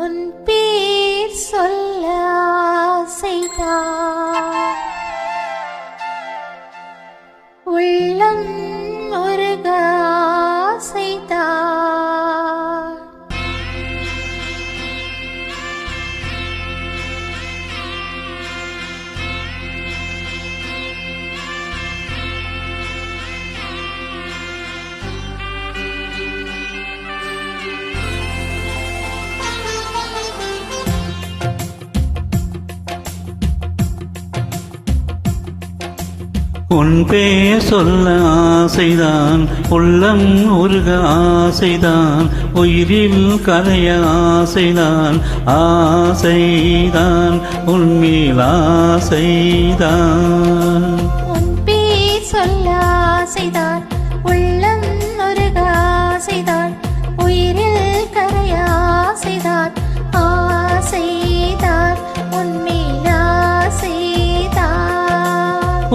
உன் பேர் சொல்ல ஆசைதான், உள்ளம் முருக ஆசைதான். உன் பேர் சொல்ல ஆசைதான், உள்ளம் உருக ஆசைதான், உயிரில் கரைய ஆசைதான், ஆசைதான் உன்மேல் ஆசைதான். உன் பேர் சொல்ல ஆசைதான், உள்ளம் உருக ஆசைதான், உயிரில் கரைய ஆசைதான், ஆசைதான் உன்மேல் ஆசைதான்.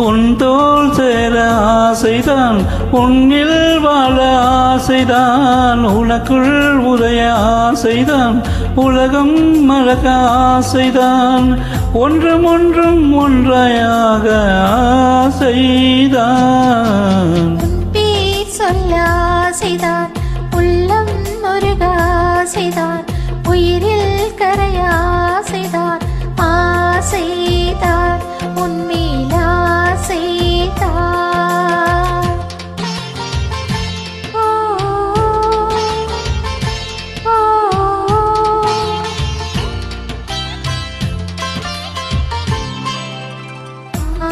உன் தோள் சேர ஆசைதான், உன்னில் வாழ ஆசைதான், உனக்குள் உதய ஆசைதான், உலகம் மறக்க ஆசைதான், ஒன்றும் ஒன்றும் ஒன்றாயாக ஆசைதான். உன் பேர் சொல்ல ஆசைதான், உள்ளம் முருக ஆசைதான், உயிரில் கரைய ஆசைதான், ஆசைதான் உன்மேல் ஆசைதான். ஓ, ஓ, ஆ,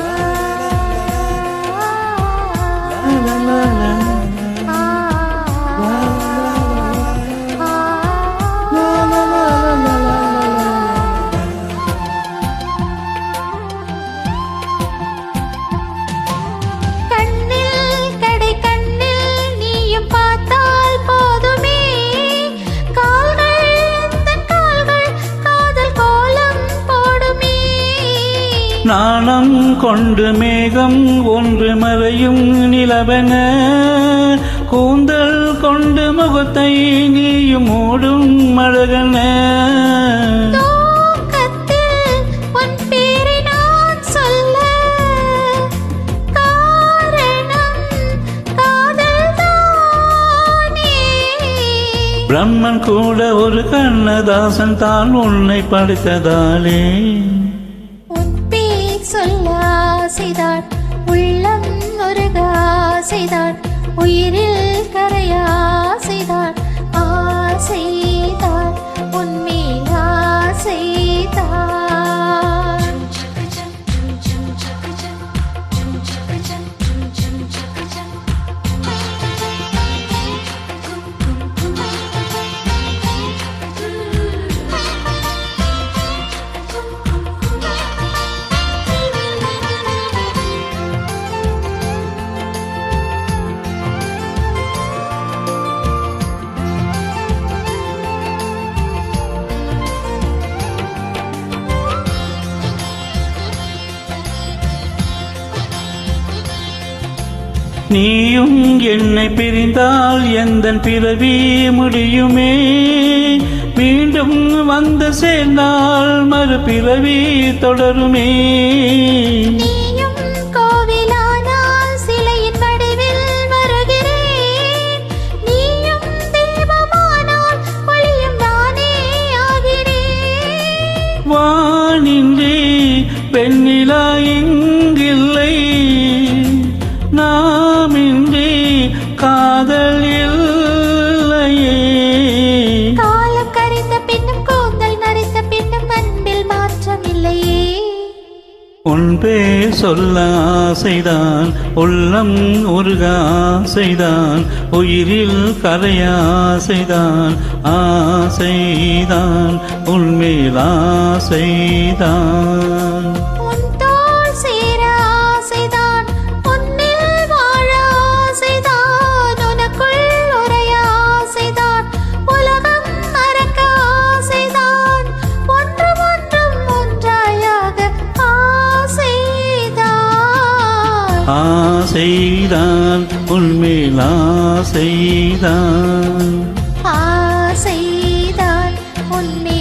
கண்ணில் கடை கண்ணில் நீயும் பார்த்தால் போதுமே, கால்கள் உந்தன் கால்கள் காதல் கோலம் போடுமே. நாணம் கொண்டு மேகம் ஒன்று மறையும் நிலவென, கூந்தல் கொண்டு முகத்தை நீயும் மூடும் அழகென. தூக்கத்தில் உன் பேரை நான் சொல்ல காரணம் காதல்தானே. பிரம்மன் கூட ஒரு கண்ணதாசன் தான் உன்னை படைத்ததாலே. உன் பேர் சொல்ல ஆசைதான், உள்ளம் முருக ஆசைதான், உயிரில் கரைய ஆசைதான், ஆசைதான் உன்மேல் ஆசைதான். நீயும் என்னை பிரிந்தால் எந்தன் பிறவி முடியுமே, மீண்டும் வந்து சேர்ந்தால் மறுபிறவி தொடருமே. நீயும் கோவிலானால் சிலையின் வடிவில் வருகிறேன், நீயும் தெய்வமானால் ஒளியும் நானே ஆகிறேன். வானின்றி பெண்ணிலா இங்கில்லை, நாமின்றி காதல் இல்லையே. காலம் கரைந்த பின்னும் கூந்தல் நரைத்த பின்னும் அன்பில் மாற்றம் இல்லையே. உன் பேர் சொல்ல ஆசைதான், உள்ளம் உருக ஆசைதான், உயிரில் கரைய ஆசைதான், ஆசைதான் உன்மேல் ஆசைதான். உன் தோள் சேர ஆசைதான், உன்னில் வாழ ஆசைதான், உனக்குள் உறைய ஆசைதான், உலகம் மறக்க ஆசைதான், ஒன்றும் ஒன்றும் ஒன்றாயாக ஆசைதான். ஆசைதான் உன்மேல் ஆசைதான். முன்னே